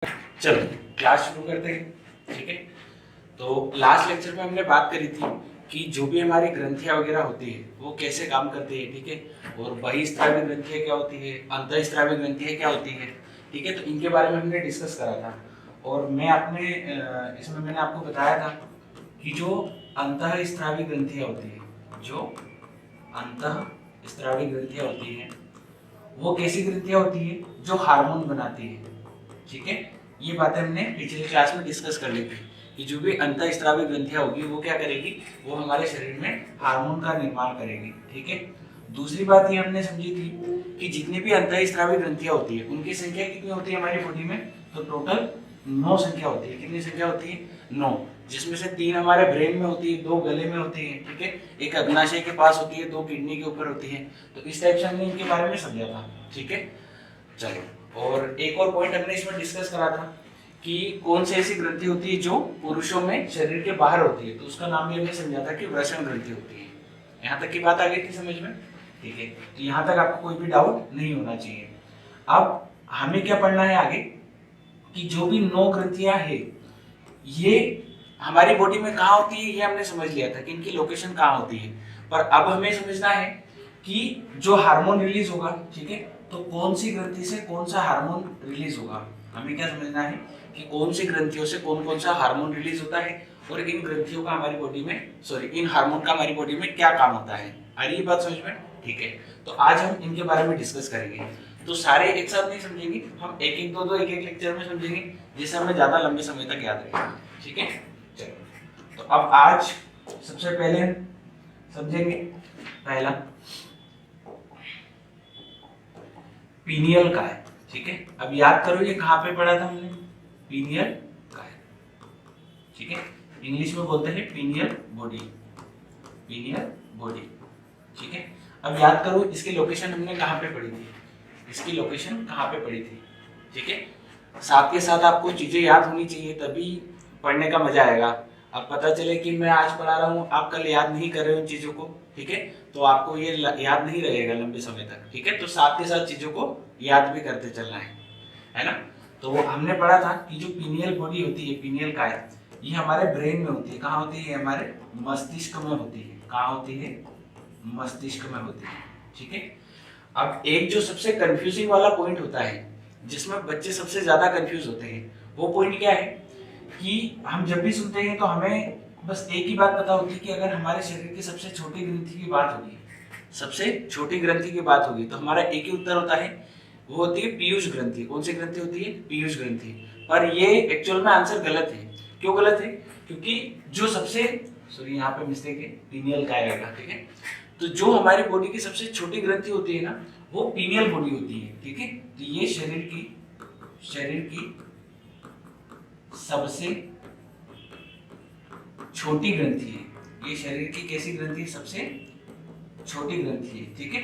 चलो क्लास शुरू करते हैं। ठीक है, तो लास्ट लेक्चर में हमने बात करी थी कि जो भी हमारी ग्रंथियां वगैरह होती है वो कैसे काम करती है। ठीक है, और बहिस्रावी ग्रंथियां क्या होती है, अंतःस्रावी ग्रंथियां क्या होती है। ठीक है, तो इनके बारे में हमने डिस्कस करा था। और मैं आपने इसमें मैंने आपको बताया था कि जो अंतःस्रावी ग्रंथियां होती है, जो अंतःस्रावी ग्रंथियां होती हैं वो कैसी ग्रंथियां होती है, जो हार्मोन बनाती है। ठीक है, ये बातें हमने पिछले क्लास में डिस्कस कर ली थी कि जो भी अंतःस्रावी ग्रंथियां होगी वो क्या करेगी, वो हमारे शरीर में हार्मोन का निर्माण करेगी। ठीक है, दूसरी बात ये हमने समझी थी कि जितनी भी अंतःस्रावी ग्रंथियां होती है उनकी संख्या कितनी होती है हमारी बॉडी में, तो टोटल 9 संख्या होती है। कितनी संख्या होती है? 9, जिसमें से 3 हमारे ब्रेन में होती है, 2 गले में होती है। ठीक है, एक अग्नाशय के पास होती है, 2 किडनी के ऊपर होती है। तो इस टाइप से हमने इनके बारे में समझा था। ठीक है, चलो, और एक और पॉइंट हमने इसमें डिस्कस करा था कि कौन सी ऐसी ग्रंथि होती है जो पुरुषों में शरीर के बाहर होती है, तो उसका नाम भी हमने समझा था कि वृषण ग्रंथि होती है। यहाँ तक की बात आ गई थी समझ में? ठीक है, तो यहाँ तक आपको कोई भी डाउट नहीं होना चाहिए। अब हमें क्या पढ़ना है आगे कि जो भी 9 ग्रंथियां है ये हमारी बॉडी में कहाँ होती है, ये हमने समझ लिया था कि इनकी लोकेशन कहाँ होती है। पर अब हमें समझना है कि जो हार्मोन रिलीज होगा, ठीक है, तो कौन सी ग्रंथि से कौन सा हार्मोन रिलीज होगा, हमें क्या समझना है कि कौन सी ग्रंथियों से कौन कौन सा हार्मोन रिलीज होता है और इन ग्रंथियों का हमारी बॉडी में इन हार्मोन का हमारी बॉडी में क्या काम होता है। आ रही ये बात समझ में? ठीक है, तो आज हम इनके बारे में डिस्कस करेंगे। तो सारे एक साथ नहीं समझेंगे, हम एक एक दो एक एक लेक्चर में समझेंगे जिससे हमें ज्यादा लंबे समय तक याद रहेगा। ठीक है, चलो, तो अब आज सबसे पहले हम समझेंगे पहला पीनियल का है। ठीक है, अब याद करो ये कहाँ पे पढ़ा था हमने, पीनियल का है। ठीक है, इंग्लिश में बोलते हैं पीनियल बॉडी, पीनियल बॉडी। ठीक है, अब याद करो इसकी लोकेशन हमने कहाँ पे पढ़ी थी, इसकी लोकेशन कहाँ पे पढ़ी थी। ठीक है, साथ के साथ आपको चीजें याद होनी चाहिए तभी पढ़ने का मजा आएगा। अब पता चले कि मैं आज पढ़ा रहा हूँ, आप कल याद नहीं कर रहे हो इन चीजों को, ठीक है, तो आपको ये याद नहीं रहेगा लंबे समय तक। ठीक है, तो साथ के साथ चीजों को याद भी करते चलना है ना। तो हमने पढ़ा था कि जो पीनियल बॉडी होती है, पीनियल काय, ये हमारे ब्रेन में होती है। कहाँ होती है? हमारे मस्तिष्क में होती है। कहाँ होती है? मस्तिष्क में होती है। ठीक है, अब एक जो सबसे कंफ्यूजिंग वाला पॉइंट होता है जिसमें बच्चे सबसे ज्यादा कंफ्यूज होते हैं, वो पॉइंट क्या है कि हम जब भी सुनते हैं तो हमें बस एक ही बात पता होती है कि अगर हमारे शरीर की सबसे छोटी ग्रंथि की बात होगी, सबसे छोटी ग्रंथि की बात होगी, तो हमारा एक ही उत्तर होता है, वो होती है पीयूष ग्रंथि। कौन सी ग्रंथि होती है? पीयूष ग्रंथि। पर ये एक्चुअल में आंसर गलत है। क्यों गलत है? क्योंकि जो सबसे सॉरी यहाँ पे मिस्टेक है, पीनियल काय रहेगा। ठीक है, तो जो हमारी बॉडी की सबसे छोटी ग्रंथि होती है ना, वो पीनियल बॉडी होती है। ठीक है, तो ये शरीर की सबसे छोटी ग्रंथि है। ये शरीर की कैसी ग्रंथि है? सबसे छोटी ग्रंथि है। ठीक है,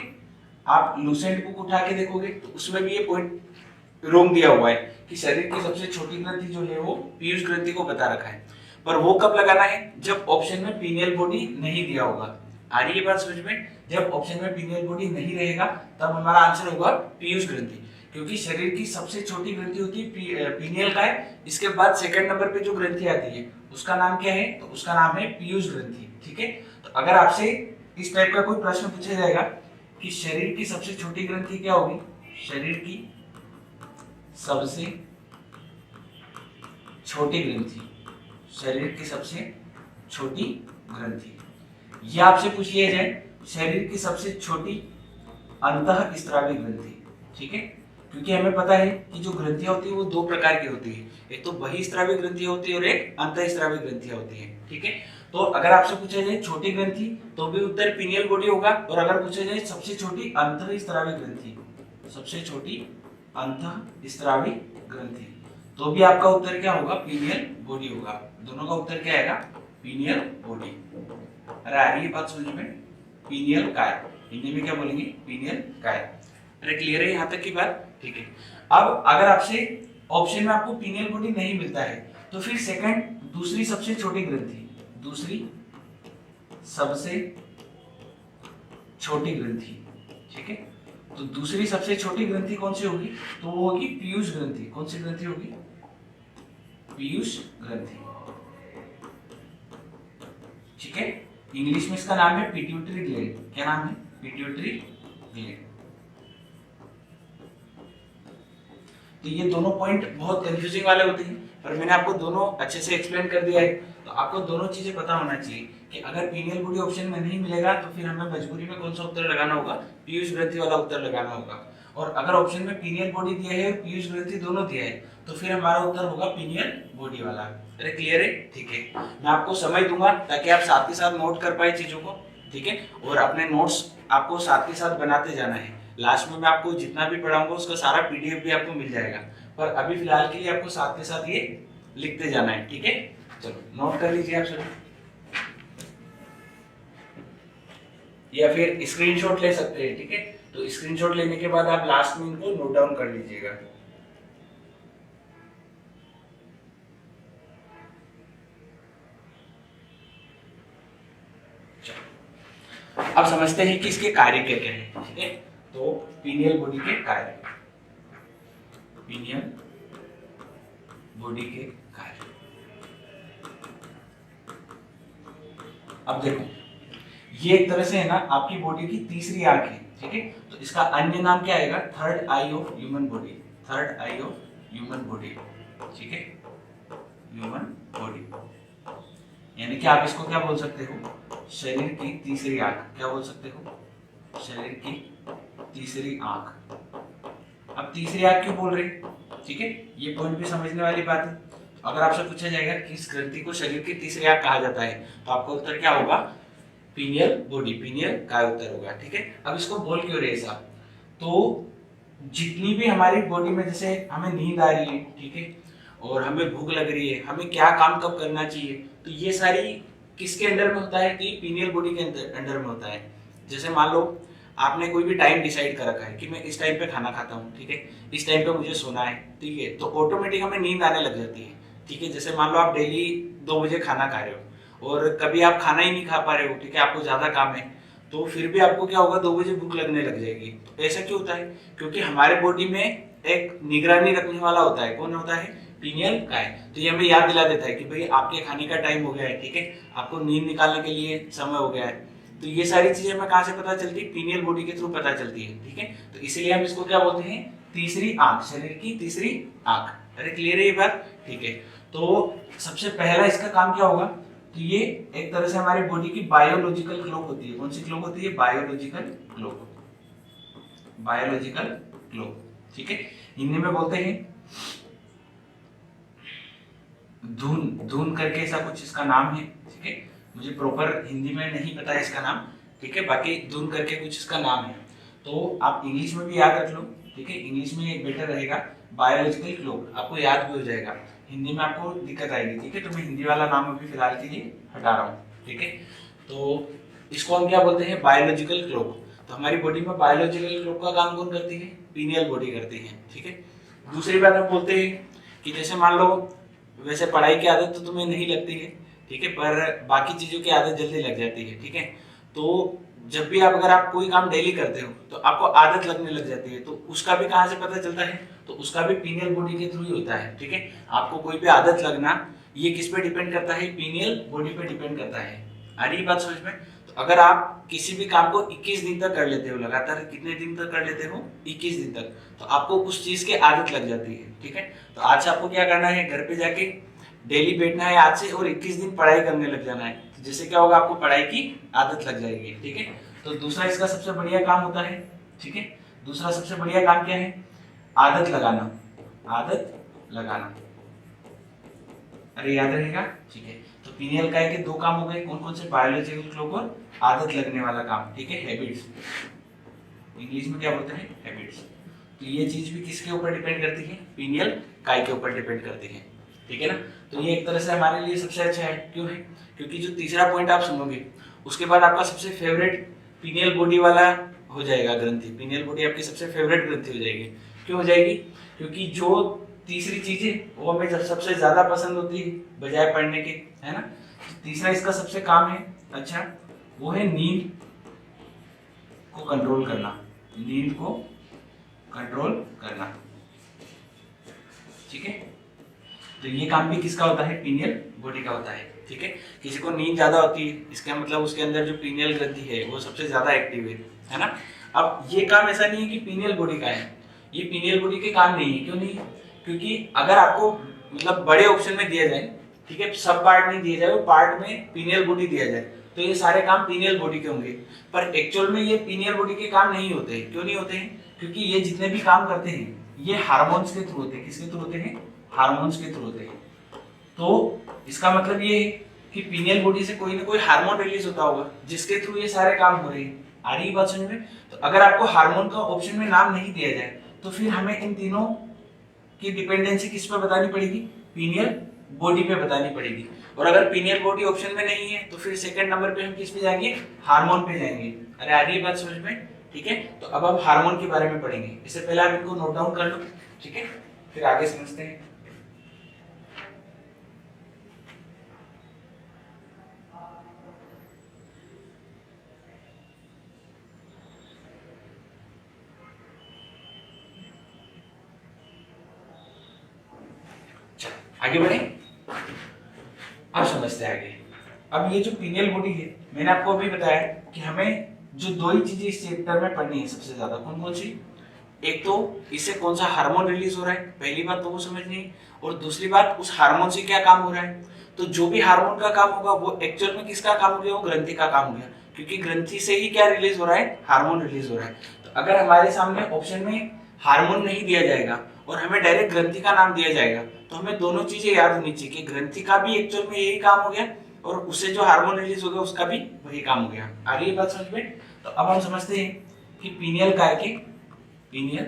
आप लूसेंट बुक उठा के देखोगे तो उसमें भी ये पॉइंट रोंग दिया हुआ है कि शरीर की सबसे छोटी ग्रंथि जो है वो पीयूष ग्रंथि को बता रखा है। पर वो कब लगाना है? जब ऑप्शन में पीनियल बॉडी नहीं दिया होगा। आ रही है बात समझ में? जब ऑप्शन में पीनियल बॉडी नहीं रहेगा तब हमारा आंसर होगा पीयूष ग्रंथि, क्योंकि शरीर की सबसे छोटी ग्रंथि होती है पीनियल काय। इसके बाद सेकंड नंबर पे जो ग्रंथि आती है उसका नाम क्या है? तो उसका नाम है पीयूष ग्रंथि। ठीक है, तो अगर आपसे इस टाइप का कोई प्रश्न पूछा जाएगा कि शरीर की सबसे छोटी ग्रंथि क्या होगी, शरीर की सबसे छोटी ग्रंथि, शरीर की सबसे छोटी ग्रंथि, यह आपसे पूछ लिया जाए शरीर की सबसे छोटी अंतःस्रावी ग्रंथि। ठीक है, क्योंकि हमें पता है कि जो ग्रंथियां होती है वो 2 प्रकार की होती है, एक तो बहिस्रावी ग्रंथियां होती है और एक अंतःस्रावी ग्रंथियां होती है। ठीक है, तो अगर आपसे पूछा जाए छोटी ग्रंथि तो भी उत्तर पीनियल बॉडी होगा, और अगर पूछा जाए सबसे छोटी अंतःस्रावी ग्रंथि, सबसे छोटी अंतःस्रावी ग्रंथि, तो भी आपका उत्तर क्या होगा? पीनियल बॉडी होगा। दोनों का उत्तर क्या आएगा? Pineal body. अरे आ रही है बात समझ में? पीनियल काय, हिंदी में क्या बोलेंगे? पीनियल काय। अरे क्लियर है यहाँ तक की बात? ठीक है, अब अगर आपसे ऑप्शन में आपको पीनियल बॉडी नहीं मिलता है तो फिर सेकंड दूसरी सबसे छोटी ग्रंथि, दूसरी सबसे छोटी ग्रंथि, ठीक है, तो दूसरी सबसे छोटी ग्रंथि कौन सी होगी? तो वो होगी पीयूष ग्रंथि। कौन सी ग्रंथि होगी? पीयूष ग्रंथि, ठीक है। इंग्लिश में इसका नाम है पिट्यूटरी ग्लैंड। क्या नाम है? Pituitary gland. तो ये दोनों पॉइंट बहुत कंफ्यूजिंग वाले होते हैं, पर मैंने आपको दोनों अच्छे से एक्सप्लेन कर दिया है। तो आपको दोनों चीजें पता होना चाहिए कि अगर पीनियल बॉडी ऑप्शन में नहीं मिलेगा तो फिर हमें मजबूरी में कौन सा उत्तर लगाना होगा? पीयूष ग्रंथि वाला उत्तर लगाना होगा। और अगर ऑप्शन में पीनियल बॉडी दिया है और पीयूष ग्रंथि दोनों दिया है तो फिर हमारा उत्तर होगा पीनियल बॉडी वाला। अरे क्लियर है? ठीक है। मैं आपको समय दूंगा ताकि आप साथ के साथ नोट कर पाए चीजों को, ठीक है। और अपने नोट्स आपको साथ के साथ बनाते जाना है। लास्ट में मैं आपको जितना भी पढ़ाऊंगा उसका सारा पीडीएफ भी आपको मिल जाएगा, पर अभी फिलहाल के लिए आपको साथ के साथ ये लिखते जाना है, ठीक है। चलो नोट कर लीजिए आप सभी, या फिर स्क्रीनशॉट ले सकते हैं, ठीक है। तो स्क्रीनशॉट लेने के बाद आप लास्ट में इनको नोट डाउन कर लीजिएगा। अब समझते हैं कि इसके कार्य क्या क्या है, ठीक है। तो पीनियल बॉडी के कार्य, पीनियल बॉडी के कार्य। अब देखो, ये एक तरह से है ना आपकी बॉडी की तीसरी आंख है, ठीक है। तो इसका अन्य नाम क्या आएगा? Third I of human body, third I of human body, ठीक है। ह्यूमन बॉडी यानी कि आप इसको क्या बोल सकते हो? शरीर की तीसरी आंख। क्या बोल सकते हो? शरीर की तीसरी आंख। अब तीसरी आंख क्यों बोल रहे हैं, ठीक है, ये पॉइंट भी समझने वाली बात है। अगर आपसे पूछा जाएगा कि इस ग्रंथि को शरीर की तीसरी आंख कहा जाता है तो आपका उत्तर क्या होगा? पीनियल बॉडी, पीनियल का उत्तर होगा, ठीक है। अब इसको बोल क्यों रहे साहब? तो जितनी भी हमारी बॉडी में, जैसे हमें नींद आ रही है, ठीक है, और हमें भूख लग रही है, हमें क्या काम कब करना चाहिए, तो ये सारी किसके अंडर में होता है? तो ये पीनियल बॉडी के अंडर में होता है। जैसे मान लो आपने कोई भी टाइम डिसाइड कर रखा है कि मैं इस टाइम पे खाना खाता हूँ, ठीक है, इस टाइम पे मुझे सोना है, ठीक है, तो ऑटोमेटिक हमें नींद आने लग जाती है, ठीक है। जैसे मान लो आप डेली 2 बजे खाना खा रहे हो और कभी आप खाना ही नहीं खा पा रहे हो, ठीक है, आपको ज्यादा काम है, तो फिर भी आपको क्या होगा? 2 बजे भूख लगने लग जाएगी। तो ऐसा क्यों होता है? क्योंकि हमारे बॉडी में एक निगरानी रखने वाला होता है। कौन होता है? पीनियल काय। तो ये हमें याद दिला देता है कि भाई आपके खाने का टाइम हो गया है, ठीक है, आपको नींद निकालने के लिए समय हो गया है। तो ये सारी चीजें हमें कहाँ से पता चलती है? पीनियल बॉडी के थ्रू पता चलती है, ठीक है। तो इसीलिए हम इसको क्या बोलते हैं? तीसरी आंख, शरीर की तीसरी आंख। अरे क्लियर है ये बात? ठीक है। तो सबसे पहला इसका काम क्या होगा? तो ये एक तरह से हमारी बॉडी की बायोलॉजिकल क्लॉक होती है। कौन सी क्लॉक होती है? बायोलॉजिकल क्लॉक, बायोलॉजिकल क्लॉक, ठीक है। हिंदी में बोलते हैं धुन, धुन करके ऐसा कुछ इसका नाम है, ठीक है। मुझे प्रॉपर हिंदी में नहीं पता है इसका नाम, ठीक है, बाकी धुन करके कुछ इसका नाम है। तो आप इंग्लिश में भी याद रख लो, ठीक है, इंग्लिश में एक बेटर रहेगा बायोलॉजिकल क्लॉक, आपको याद भी हो जाएगा। हिंदी में आपको दिक्कत आएगी, ठीक है, तो मैं हिंदी वाला नाम अभी फिलहाल के लिए हटा रहा हूँ, ठीक है। तो इसको हम क्या बोलते हैं? Biological clock. तो हमारी बॉडी में बायोलॉजिकल क्लॉक का काम कौन करती है? पीनियल बॉडी करती है, ठीक है। दूसरी बात हम बोलते हैं कि जैसे मान लो वैसे पढ़ाई की आदत तो तुम्हें नहीं लगती है, ठीक है, पर बाकी चीजों की आदत जल्दी लग जाती है, ठीक है। तो जब भी आप अगर आप कोई काम डेली करते हो तो आपको आदत लगने लग जाती है, तो उसका भी कहाँ से पता चलता है? तो उसका भी पीनियल बॉडी के थ्रू ही होता है, ठीक है। आपको कोई भी आदत लगना ये किस पे डिपेंड करता है? पीनियल बॉडी पे डिपेंड करता है। आ रही बात समझ में? तो अगर आप किसी भी काम को 21 दिन तक कर लेते हो, लगातार कितने दिन तक कर लेते हो? 21 दिन तक, तो आपको उस चीज की आदत लग जाती है, ठीक है। तो आज से आपको क्या करना है? घर पे जाके डेली बैठना है आज से और 21 दिन पढ़ाई करने लग जाना है, जिससे क्या होगा? आपको पढ़ाई की आदत लग जाएगी, ठीक है। तो दूसरा इसका सबसे बढ़िया काम होता है, ठीक है, दूसरा सबसे बढ़िया काम क्या है? आदत लगाना, आदत लगाना। अरे याद रहेगा? ठीक है। तो पीनियल काय के 2 काम हो गए, कौन कौन से? बायोलॉजिकल क्लॉक और आदत लगने वाला काम, ठीक है, हैबिट्स। इंग्लिश में क्या बोलते हैं? हैबिट्स। तो ये चीज भी किसके ऊपर डिपेंड करती है? पीनियल काय के ऊपर डिपेंड करती है, ठीक है ना। तो ये एक तरह से हमारे लिए सबसे अच्छा है। क्यों है? क्योंकि जो तीसरा पॉइंट आप सुनोगे उसके बाद आपका सबसे फेवरेट पीनियल बॉडी वाला हो जाएगा ग्रंथि। पीनियल बॉडी आपकी सबसे फेवरेट ग्रंथि हो जाएगी। क्यों हो जाएगी? क्योंकि जो तीसरी चीज है वो हमें सबसे ज्यादा पसंद होती है बजाय पढ़ने के, है ना। तीसरा इसका सबसे काम है अच्छा, वो है नींद को कंट्रोल करना, नींद को कंट्रोल करना, ठीक है। तो ये काम भी किसका होता है, पीनियल बॉडी का होता है। ठीक है, किसी को नींद ज्यादा होती है, इसका मतलब उसके अंदर जो पीनियल ग्रंथि है वो सबसे ज्यादा एक्टिव है ना। अब ये काम ऐसा नहीं है कि पीनियल बॉडी का है, ये पीनियल बॉडी के काम नहीं है। क्यों नहीं? क्योंकि अगर आपको मतलब बड़े ऑप्शन में दिया जाए, ठीक है, सब पार्ट नहीं दिया जाए, वो पार्ट में पीनियल बॉडी दिया जाए, तो ये सारे काम पीनियल बॉडी के होंगे। पर एक्चुअल में ये पीनियल बॉडी के काम नहीं होते हैं। क्यों नहीं होते हैं? क्योंकि ये जितने भी काम करते हैं ये हार्मोन्स के थ्रू होते हैं। किसके थ्रू होते हैं? हार्मोन्स के थ्रू होते हैं। तो इसका मतलब ये है कि पीनियल बॉडी से कोई ना कोई हार्मोन रिलीज होता होगा जिसके थ्रू ये सारे काम हो रहे हैं। आ रही बात समझ में? तो अगर आपको हार्मोन का ऑप्शन में नाम नहीं दिया जाए तो फिर हमें इन तीनों की डिपेंडेंसी किस पे बतानी पड़ेगी? पीनियल बॉडी पे बतानी पड़ेगी। और अगर पीनियल बॉडी ऑप्शन में नहीं है तो फिर सेकंड नंबर पे हम किस पे जाएंगे? हार्मोन पे जाएंगे। अरे आ रही बात समझ में? ठीक है, तो अब हम हार्मोन के बारे में पढ़ेंगे। इससे पहले आप इनको नोट डाउन कर लो, ठीक है, फिर आगे समझते हैं। आगे बढ़े, अब समझते हैं आगे। अब ये जो पीनियल बॉडी है, मैंने आपको अभी बताया कि हमें जो दो ही चीजें इस चैप्टर में पढ़नी है सबसे ज्यादा, कौन कौन सी? एक तो इससे कौन सा हार्मोन रिलीज हो रहा है, पहली बात तो वो समझनी है, और दूसरी बात उस हार्मोन से क्या काम हो रहा है। तो जो भी हार्मोन का काम होगा वो एक्चुअल में किसका काम हो गया? वो ग्रंथि का काम हो गया, क्योंकि ग्रंथि से ही क्या रिलीज हो रहा है? हार्मोन रिलीज हो रहा है। तो अगर हमारे सामने ऑप्शन में हार्मोन नहीं दिया जाएगा और हमें डायरेक्ट ग्रंथि का नाम दिया जाएगा तो हमें दोनों चीजें याद होनी चाहिए कि ग्रंथि का भी एक्चुअल में यही काम हो गया और उससे जो हार्मोन रिलीज हो गया उसका भी वही काम हो गया। आ रही है बात समझ में? तो अब हम समझते हैं कि पीनियल काय के, पीनियल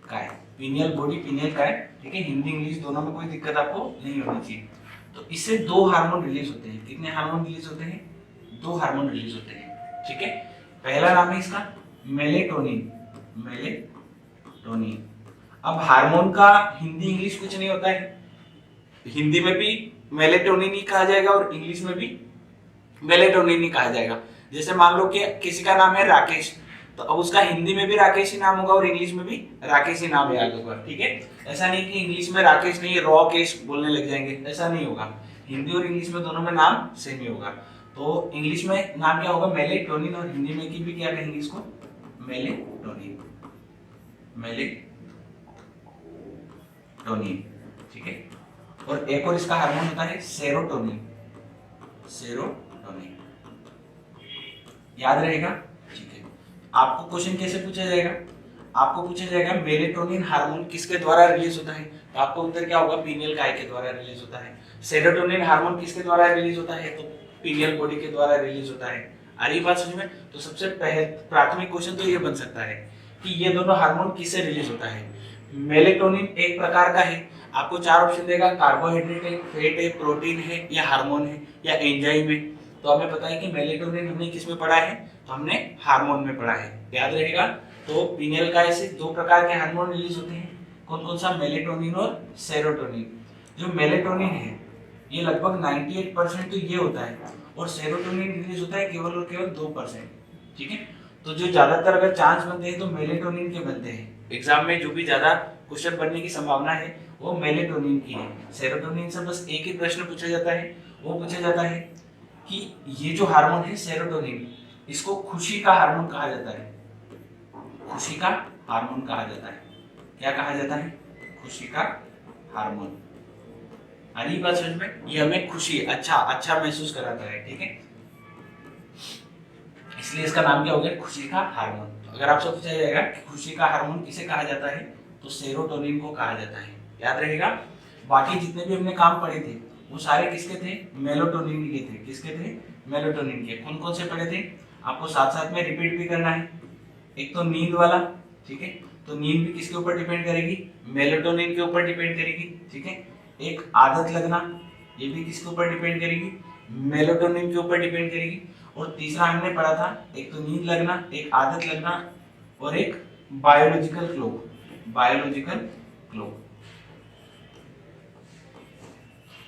काय, पीनियल बॉडी, पीनियल काय, ठीक है, हिंदी इंग्लिश दोनों में कोई दिक्कत आपको नहीं होनी चाहिए। तो इससे दो हार्मोन रिलीज होते हैं। कितने हार्मोन रिलीज होते हैं? दो हार्मोन रिलीज होते हैं। ठीक है, पहला नाम है इसका मेलेटोनिन, मेलेटोनिन। अब हार्मोन का हिंदी इंग्लिश कुछ नहीं होता है, हिंदी में भी मेलेटोनिन ही कहा जाएगा और इंग्लिश में भी मेलेटोनिन ही कहा जाएगा। जैसे मान लो कि किसी का नाम है राकेश, तो अब उसका हिंदी में भी राकेश ही नाम होगा और इंग्लिश में भी राकेश ही नाम याद होगा। ठीक है, ऐसा नहीं कि इंग्लिश में राकेश नहीं रॉकेश बोलने लग जाएंगे, ऐसा नहीं होगा। हिंदी और इंग्लिश में दोनों में नाम सेम ही होगा। तो इंग्लिश में नाम क्या होगा? मेलेटोनिन, और हिंदी में की भी क्या कहेंगे इसको? Melatonin, melatonin. ठीक है, और एक और इसका हार्मोन होता है सेरोटोनिन, सेरोटोनिन। याद रहेगा? ठीक है, आपको क्वेश्चन कैसे पूछा जाएगा? आपको पूछा जाएगा मेलेटोनिन हार्मोन किसके द्वारा रिलीज होता है, तो आपको उत्तर क्या होगा? पीनियल काय के द्वारा रिलीज होता है। सेरोटोनिन हार्मोन किसके द्वारा रिलीज होता है? तो पीनियल बॉडी के द्वारा रिलीज होता है। आ रही बात समझ में? तो सबसे पहले प्राथमिक क्वेश्चन तो ये बन सकता है कि ये दोनों हार्मोन किससे रिलीज होता है। मेलेटोनिन एक प्रकार का है, आपको चार ऑप्शन देगा, कार्बोहाइड्रेट है, फैट है, प्रोटीन है, या हार्मोन है, या एंजाइम है। तो हमें पता है कि मेलेटोनिन हमने किस में पढ़ा है? तो हमने हार्मोन में पढ़ा है, याद रहेगा। तो पीनियल काय से दो प्रकार के हार्मोन रिलीज होते हैं, कौन कौन सा? मेलेटोनिन और सेरोटोनिन। जो मेलेटोनिन है ये लगभग 98% तो ये होता है, और सेरोटोनिन रिलीज होता है केवल और केवल 2%। ठीक है, तो जो ज्यादातर अगर चांस बनते हैं तो मेलेटोनिन के बनते हैं। एग्जाम में जो भी ज्यादा क्वेश्चन बनने की संभावना है वो मेलेटोनिन की है। सेरोटोनिन से बस एक ही प्रश्न पूछा जाता है, वो पूछा जाता है कि ये जो हार्मोन है सेरोटोनिन, इसको खुशी का हार्मोन कहा जाता है, खुशी का हार्मोन कहा जाता है। क्या कहा जाता है? खुशी का हार्मोन। अरे बात समझ में? ये हमें खुशी, अच्छा अच्छा महसूस कराता है। ठीक है, इसलिए इसका नाम क्या हो गया? खुशी का हार्मोन। तो अगर आपसे पूछा जाएगा कि खुशी का हार्मोन किसे कहा जाता है, तो सेरोटोनिन को कहा जाता है, याद रहेगा। बाकी जितने भी हमने काम पढ़े थे वो सारे किसके थे? मेलेटोनिन के थे। किसके थे? मेलेटोनिन के। कौन कौन से पढ़े थे? आपको साथ साथ में रिपीट भी करना है। एक तो नींद वाला, ठीक है, तो नींद भी किसके ऊपर डिपेंड करेगी? मेलेटोनिन के ऊपर डिपेंड करेगी। ठीक है, एक आदत लगना, ये भी किसके ऊपर डिपेंड करेगी? मेलेटोनिन के ऊपर डिपेंड करेगी। और तीसरा हमने पढ़ा था, एक तो नींद लगना, एक आदत लगना, और एक biological clock, biological clock,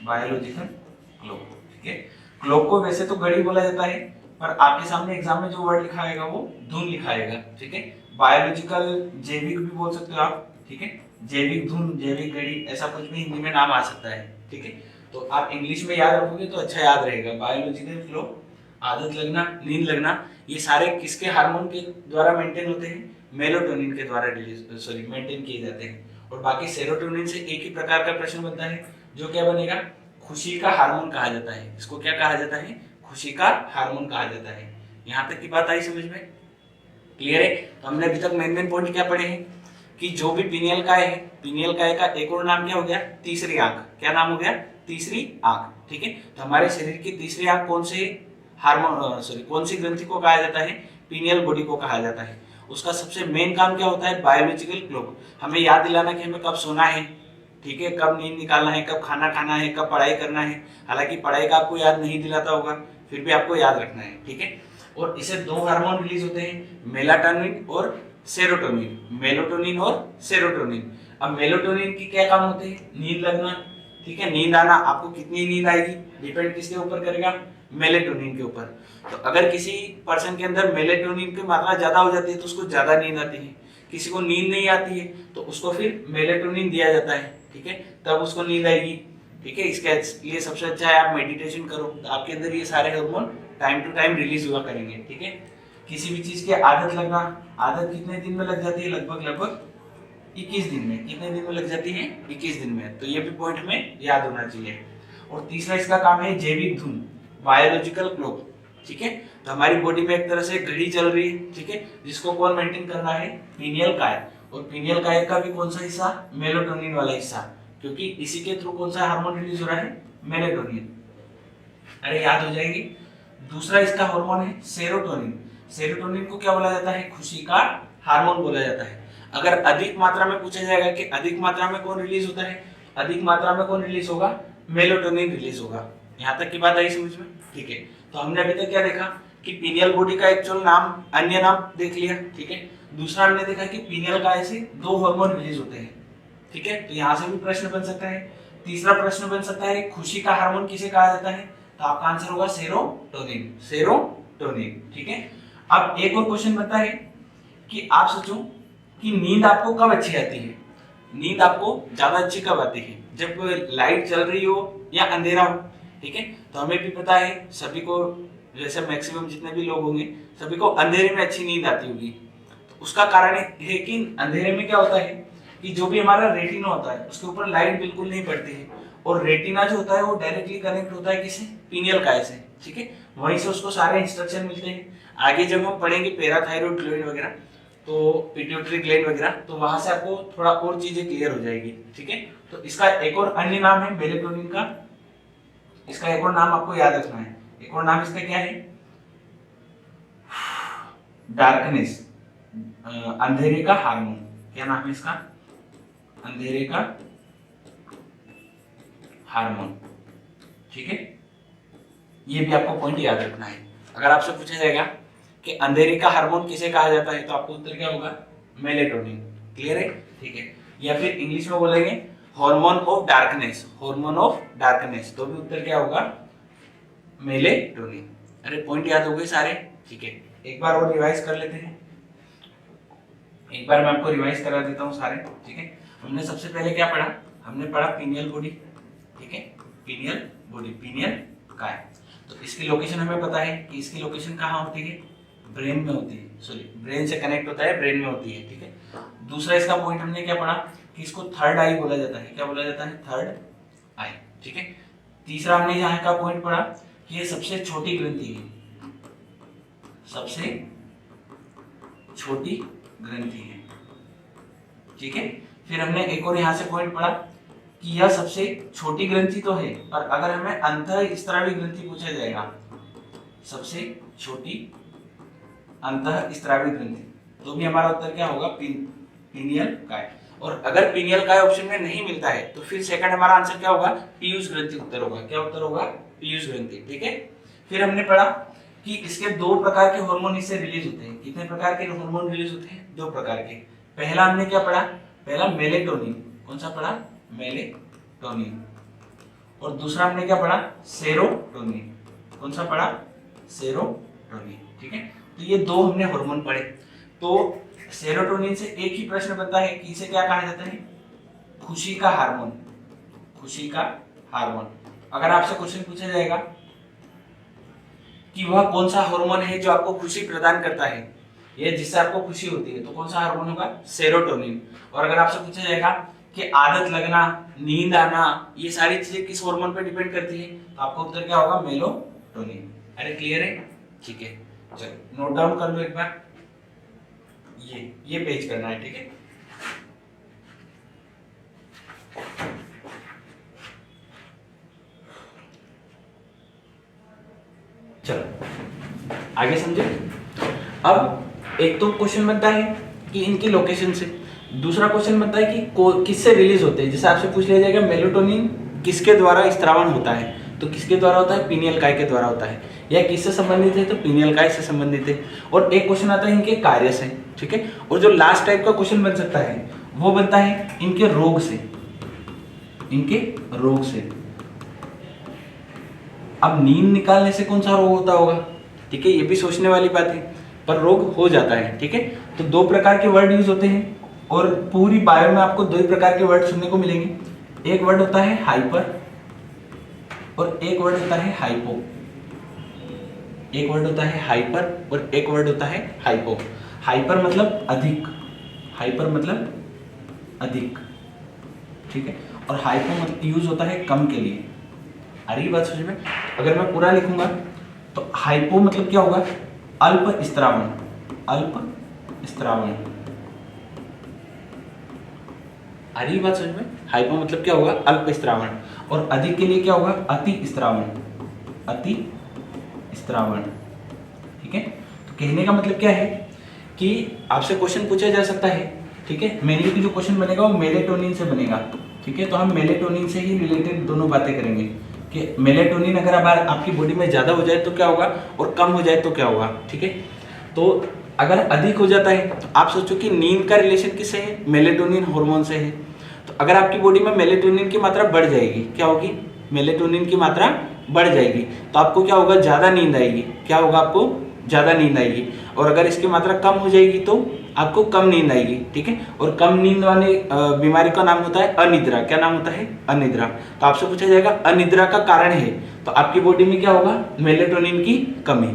biological clock. ठीक है, क्लॉक को वैसे तो घड़ी बोला जाता है, पर आपके सामने एग्जाम में जो वर्ड लिखा आएगा वो धुन लिखा आएगा। ठीक है, बायोलॉजिकल, जैविक भी बोल सकते हो आप। ठीक है, जैविक धुन, जैविक घड़ी, ऐसा कुछ भी हिंदी में नाम आ सकता है, ठीक है। तो आप इंग्लिश में याद रखोगे तो अच्छा याद रहेगा। बायोलॉजिकल क्लॉक, आदत लगना, नींद लगना, ये सारे किसके हार्मोन के द्वारा मेंटेन होते हैं? मेलाटोनिन के द्वारा मेंटेन किए जाते हैं। और बाकी सेरोटोनिन से एक ही प्रकार का प्रश्न बनता है, जो क्या बनेगा? खुशी का हार्मोन कहा जाता है। इसको क्या कहा जाता है? खुशी का हार्मोन कहा जाता है। यहाँ तक की बात आई समझ में? क्लियर है? तो हमने अभी तक मेन पॉइंट क्या पढ़े हैं कि जो भी पीनियल काय है, पीनियल काय का एक और नाम क्या हो गया? तीसरी आंख। क्या नाम हो गया? तीसरी आंख, ठीक है। तो हमारे शरीर की तीसरी आंख कौन से हार्मोन कौन सी ग्रंथि को कहा जाता है? पीनियल बॉडी को कहा जाता है। उसका सबसे मेन काम क्या होता है? बायोलॉजिकल क्लॉक, हमें याद दिलाना कि हमें कब सोना है, ठीक है, कब नींद निकालना है, कब खाना खाना है, कब पढ़ाई करना है। हालांकि पढ़ाई का आपको याद नहीं दिलाता होगा, फिर भी आपको याद रखना है, ठीक है। और इसे दो हार्मोन रिलीज होते हैं, मेलाटोनिन और सेरोटोनिन, मेलाटोनिन और सेरोटोनिन। अब मेलाटोनिन की क्या काम होते हैं? नींद लगना, ठीक है, नींद आना। आपको कितनी नींद आएगी डिपेंड किसके ऊपर करेगा? मेलाटोनिन के ऊपर। तो अगर किसी पर्सन के अंदर मेलाटोनिन की मात्रा ज्यादा हो जाती है तो उसको ज्यादा नींद आती है, किसी को नींद नहीं आती है तो उसको फिर मेलाटोनिन दिया जाता है, ठीक है, तब उसको नींद आएगी, ठीक है। इसके लिए सबसे अच्छा है आप मेडिटेशन करो, तो आपके अंदर ये सारे hormone time to time release हुआ करेंगे, ठीक है। किसी भी चीज की आदत लगना, आदत कितने दिन में लग जाती है? लगभग 21 दिन में। कितने दिन में लग जाती है? 21 दिन में। तो ये भी पॉइंट हमें याद होना चाहिए। और तीसरा इसका काम है जैविक धुन, बायोलॉजिकल क्लॉक, ठीक है। तो हमारी बॉडी में एक तरह से घड़ी चल रही है, ठीक है, जिसको कौन मेंटेन कर रहा है? पीनियल काय। और पीनियल काय का भी कौन सा हिस्सा? मेलाटोनिन वाला हिस्सा, क्योंकि इसी के थ्रू कौन सा हार्मोन रिलीज हो रहा है? मेलाटोनिन। अरे याद हो जाएगी। दूसरा इसका हार्मोन है सेरोटोनिन। सेरोटोनिन को क्या बोला जाता है? खुशी का हार्मोन बोला जाता है। अगर अधिक मात्रा में पूछा जाएगा कि अधिक मात्रा में कौन रिलीज होता है, अधिक मात्रा में कौन रिलीज होगा? मेलाटोनिन रिलीज होगा। यहाँ तक की बात आई समझ में? ठीक है। तो हमने अभी तक क्या देखा कि पीनियल बॉडी का एक्चुअल नाम, अन्य नाम देख लिया, ठीक है। दूसरा हमने देखा कि पीनियल काय से दो हार्मोन रिलीज होते हैं, ठीक है। तो यहाँ से भी प्रश्न बन सकता है। तीसरा प्रश्न बन सकता है खुशी का हार्मोन किसे कहा जाता है? तो आपका आंसर होगा सेरोटोनिन, सेरोटोनिन, ठीक है। अब एक और क्वेश्चन बनता है कि आप सोचो कि नींद आपको कब अच्छी आती है? नींद आपको ज्यादा अच्छी कब आती है? जब लाइट चल रही हो या अंधेरा हो, ठीक है। तो हमें भी पता है सभी को, जैसे मैक्सिमम जितने भी लोग होंगे सभी को अंधेरे में अच्छी नींद आती होगी। तो उसका कारण है कि अंधेरे में क्या होता है कि जो भी हमारा रेटिना होता है उसके ऊपर लाइट बिल्कुल नहीं पड़ती है, और रेटिना जो होता है वो डायरेक्टली कनेक्ट होता है किससे? पीनियल काय से, ठीक है। वहीं से उसको सारे इंस्ट्रक्शन मिलते हैं। आगे जब हम पढ़ेंगे पैराथायरॉइड ग्लैंड वगैरह, तो पिट्यूटरी ग्लैंड वगैरह, तो वहां से आपको थोड़ा और चीजें क्लियर हो जाएगी, ठीक है। तो इसका एक और अन्य नाम है मेलाटोनिन का, इसका एक और नाम आपको याद रखना है। एक और नाम इसका क्या है? डार्कनेस, अंधेरे का हार्मोन। क्या नाम है इसका? अंधेरे का हार्मोन, ठीक है। ये भी आपको पॉइंट याद रखना है। अगर आपसे पूछा जाएगा कि अंधेरे का हार्मोन किसे कहा जाता है, तो आपको उत्तर क्या होगा? मेलाटोनिन। क्लियर है? ठीक है। या फिर इंग्लिश में बोलेंगे hormone of darkness, hormone of darkness, तो भी उत्तर क्या होगा? मेलाटोनिन। अरे पॉइंट याद हो गए सारे? ठीक है। एक बार और रिवाइज कर लेते हैं। एक बार मैं आपको रिवाइज करा देता हूँ सारे, ठीक है। हमने सबसे पहले क्या पढ़ा? हमने पढ़ा पीनियल बॉडी, ठीक है, पीनियल बॉडी, पीनियल काय। तो इसकी लोकेशन हमें पता है कि इसकी लोकेशन कहाँ होती है? ब्रेन में होती है, सॉरी ब्रेन से कनेक्ट होता है, ब्रेन में होती है, ठीक है। दूसरा इसका पॉइंट हमने क्या पढ़ा कि इसको थर्ड आई बोला जाता है। क्या बोला जाता है? थर्ड आई, ठीक है। तीसरा हमने यहाँ का पॉइंट पढ़ा कि ये सबसे छोटी ग्रंथि है, सबसे छोटी ग्रंथि है, ठीक है। फिर हमने एक और यहाँ से पॉइंट पढ़ा कि यह सबसे छोटी ग्रंथि तो है, पर अगर हमें अंतःस्रावी ग्रंथि पूछा जाएगा, सबसे छोटी अंतःस्रावी ग्रंथि, तो भी हमारा उत्तर क्या होगा? पीनियल काय। और अगर पीनियल काय ऑप्शन में नहीं मिलता है तो फिर सेकंड हमारा आंसर क्या होगा? पीयूष ग्रंथि उत्तर होगा। क्या उत्तर होगा? पीयूष ग्रंथि, ठीक है। फिर हमने पढ़ा कि इसके दो प्रकार के हार्मोन इससे रिलीज होते हैं। कितने प्रकार के हार्मोन रिलीज होते हैं? दो प्रकार के। पहला हमने क्या पढ़ा? पहला मेलाटोनिन। कौन सा पढ़ा? मेलाटोनिन। और दूसरा हमने क्या पढ़ा? सेरोटोनिन। कौन सा पढ़ा? सेरोटोनिन, ठीक है। तो ये दो हमने हार्मोन पढ़े। तो सेरोटोनिन से एक ही प्रश्न बनता है कि इसे क्या कहा जाता है? खुशी का हार्मोन, खुशी का हार्मोन। अगर आपसे क्वेश्चन पूछा जाएगा कि वह कौन सा हार्मोन है जो आपको खुशी प्रदान करता है, ये जिससे आपको खुशी होती है, तो कौन सा हार्मोन होगा? सेरोटोनिन। और अगर आपसे पूछा जाएगा कि आदत लगना, नींद आना, ये सारी चीजें किस हार्मोन पर डिपेंड करती है, तो आपका उत्तर क्या होगा? मेलाटोनिन। अरे क्लियर है? ठीक है, चलो नोट डाउन कर लो एक बार, ये पेज करना है, ठीक है। चलो आगे समझे। अब एक तो क्वेश्चन बनता है कि इनकी लोकेशन से, दूसरा क्वेश्चन बनता है कि किससे रिलीज होते हैं। जैसे आपसे पूछ लिया जाएगा मेलाटोनिन किसके द्वारा स्त्रावन होता है, तो किसके द्वारा होता है? पीनियल काय के द्वारा होता है। या किससे संबंधित है? तो पीनियल काय से संबंधित है। और एक क्वेश्चन आता है इनके कार्य से, ठीक है। और जो लास्ट टाइप का क्वेश्चन बन सकता है वो बनता है इनके रोग से, इनके रोग से। अब नींद निकालने से कौन सा रोग होता होगा, ठीक है, ये भी सोचने वाली बात है, पर रोग हो जाता है, ठीक है। तो दो प्रकार के वर्ड यूज होते हैं और पूरी बायो में आपको दो ही प्रकार के वर्ड सुनने को मिलेंगे। एक वर्ड होता है हाइपर और एक वर्ड होता है हाइपो। एक वर्ड होता है हाइपर और एक वर्ड होता है हाइपो। हाइपर मतलब अधिक, हाइपर मतलब अधिक, ठीक है। और हाइपो मतलब यूज होता है कम के लिए। आ रही बात समझ में? अगर मैं पूरा लिखूंगा तो हाइपो मतलब क्या होगा? अल्प स्त्रावन, अल्प स्त्रावन। आ रही बात समझ में? हाइपो मतलब क्या होगा? अल्प स्त्रावन। और अधिक के लिए क्या होगा? अति स्त्रावन, अति स्त्रावन, ठीक है। तो कहने का मतलब क्या है कि आपसे क्वेश्चन पूछा जा सकता है, ठीक है। मेनली की जो क्वेश्चन बनेगा वो मेलेटोनिन से बनेगा, ठीक है। तो हम मेलेटोनिन से ही रिलेटेड दोनों बातें करेंगे कि मेलेटोनिन अगर आपकी बॉडी में ज़्यादा हो जाए तो क्या होगा और कम हो जाए तो क्या होगा, ठीक है। तो अगर अधिक हो जाता है तो आप सोचो कि नींद का रिलेशन किससे है? मेलेटोनिन हार्मोन से है। तो अगर आपकी बॉडी में मेलेटोनिन की मात्रा बढ़ जाएगी, क्या होगी? मेलेटोनिन की मात्रा बढ़ जाएगी तो आपको क्या होगा? ज़्यादा नींद आएगी। क्या होगा? आपको ज़्यादा नींद आएगी। और अगर इसकी मात्रा कम हो जाएगी तो आपको कम नींद आएगी, ठीक है। और कम नींद वाली बीमारी का नाम होता है अनिद्रा। क्या नाम होता है? अनिद्रा। तो आपसे पूछा जाएगा अनिद्रा का कारण है, तो आपकी बॉडी में क्या होगा? मेलेटोनिन की कमी।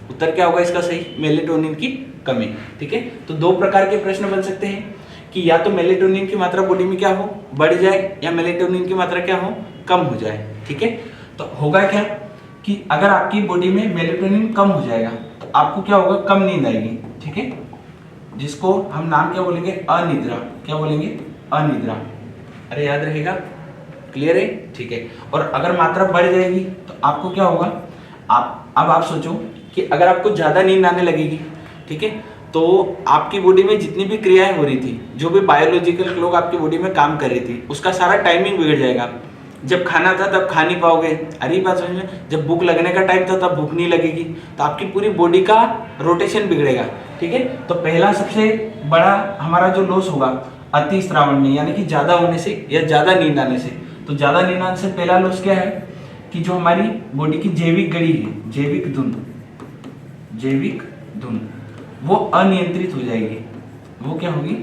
उत्तर क्या होगा इसका सही? मेलेटोनिन की कमी, ठीक है। तो दो प्रकार के प्रश्न बन सकते हैं कि या तो मेलेटोनिन की मात्रा बॉडी में क्या हो? बढ़ जाए, या मेलेटोनिन की मात्रा क्या हो? कम हो जाए, ठीक है। तो होगा क्या कि अगर आपकी बॉडी में मेलेटोनिन कम हो जाएगा तो आपको क्या होगा? कम नींद आएगी, ठीक है, जिसको हम नाम क्या बोलेंगे? अनिद्रा। क्या बोलेंगे? अनिद्रा। अरे याद रहेगा? क्लियर है? ठीक है। और अगर मात्रा बढ़ जाएगी तो आपको क्या होगा? अब आप सोचो कि अगर आपको ज्यादा नींद आने लगेगी, ठीक है, तो आपकी बॉडी में जितनी भी क्रियाएं हो रही थी, जो भी बायोलॉजिकल क्लॉक आपकी बॉडी में काम कर रही थी, उसका सारा टाइमिंग बिगड़ जाएगा। जब खाना था तब खा नहीं पाओगे, अरे बात समझ में, जब भूख लगने का टाइम था तब भूख नहीं लगेगी, तो आपकी पूरी बॉडी का रोटेशन बिगड़ेगा, ठीक है। तो पहला सबसे बड़ा हमारा जो लॉस होगा अति स्त्रावन में, यानी कि ज्यादा होने से या ज्यादा नींद आने से। तो ज्यादा नींद आने से पहला लॉस क्या है कि जो हमारी बॉडी की जैविक घड़ी है, जैविक धुन, जैविक धुन वो अनियंत्रित हो जाएगी। वो क्या होगी?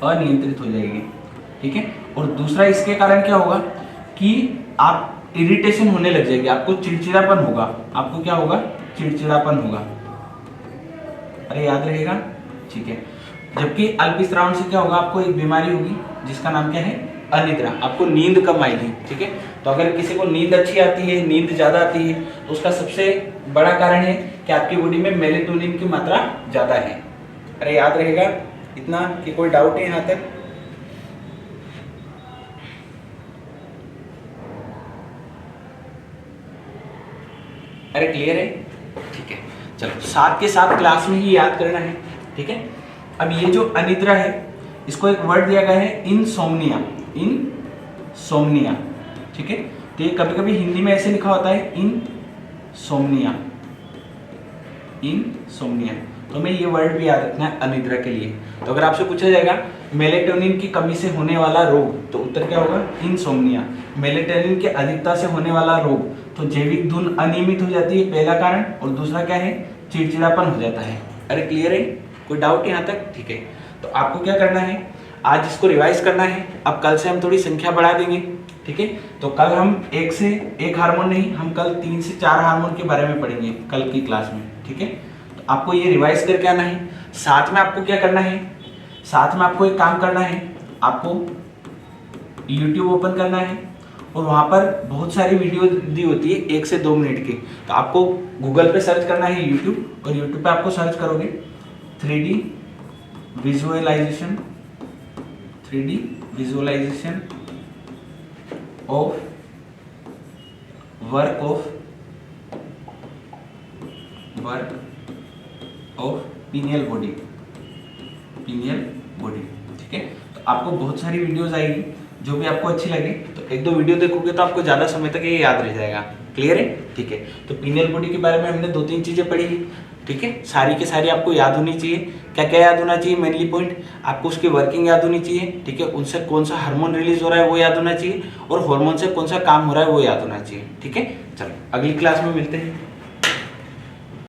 अनियंत्रित हो जाएगी, ठीक है। और दूसरा इसके कारण क्या होगा कि आप इरिटेशन होने लग जाएगी, आपको चिड़चिड़ापन होगा। आपको क्या होगा? चिड़चिड़ापन होगा। अरे याद रहेगा? ठीक है। जबकि अल्पस्रावन से क्या होगा? आपको एक बीमारी होगी जिसका नाम क्या है? अनिद्रा। आपको नींद कम आएगी, ठीक है। तो अगर किसी को नींद अच्छी आती है, नींद ज्यादा आती है, तो उसका सबसे बड़ा कारण है कि आपकी बॉडी में मेलेटोनिन की मात्रा ज्यादा है। अरे याद रहेगा इतना कि कोई डाउट है यहाँ तक? अरे क्लियर है? ठीक है। चलो साथ के साथ क्लास में ही याद करना है, ठीक है। अब ये जो अनिद्रा है इसको एक वर्ड दिया गया है इनसोम्निया, इनसोम्निया, ठीक है। तो ये कभी कभी हिंदी में ऐसे लिखा होता है इनसोम्निया, इनसोम्निया। तो हमें ये वर्ड भी याद रखना है अनिद्रा के लिए। तो अगर आपसे पूछा जाएगा मेलेटोनिन की कमी से होने वाला रोग, तो उत्तर क्या होगा? इनसोम्निया। मेलेटोनिन की अधिकता से होने वाला रोग, तो जैविक धुन अनियमित हो जाती है पहला कारण, और दूसरा क्या है? चिड़चिड़ापन हो जाता है। अरे क्लियर है? कोई डाउट यहाँ तक? ठीक है। तो आपको क्या करना है, आज इसको रिवाइज करना है। अब कल से हम थोड़ी संख्या बढ़ा देंगे, ठीक है। तो कल हम एक से एक हार्मोन नहीं, हम कल 3 से 4 हार्मोन के बारे में पढ़ेंगे कल की क्लास में, ठीक है। तो आपको ये रिवाइज करके आना है। साथ में आपको क्या करना है, साथ में आपको एक काम करना है, आपको YouTube ओपन करना है और वहाँ पर बहुत सारी वीडियो दी होती है 1 से 2 मिनट की। तो आपको गूगल पे सर्च करना है YouTube, और YouTube पे आपको सर्च करोगे 3D visualisation, 3D visualisation of work of pineal body, ठीक है। तो आपको बहुत सारी वीडियोस आएगी, जो भी आपको अच्छी लगे। तो 1-2 वीडियो देखोगे तो आपको ज़्यादा समय तक ये याद रह जाएगा। क्लियर है, ठीक है। तो पीनियल बॉडी के बारे में हमने 2-3 चीज़ें पढ़ी, ठीक है। सारी की सारी आपको याद होनी चाहिए। क्या क्या याद होना चाहिए, मेनली पॉइंट आपको उसकी वर्किंग याद होनी चाहिए, ठीक है। उनसे कौन सा हार्मोन रिलीज हो रहा है वो याद होना चाहिए, और हार्मोन से कौन सा काम हो रहा है वो याद होना चाहिए, ठीक है। चलो अगली क्लास में मिलते हैं।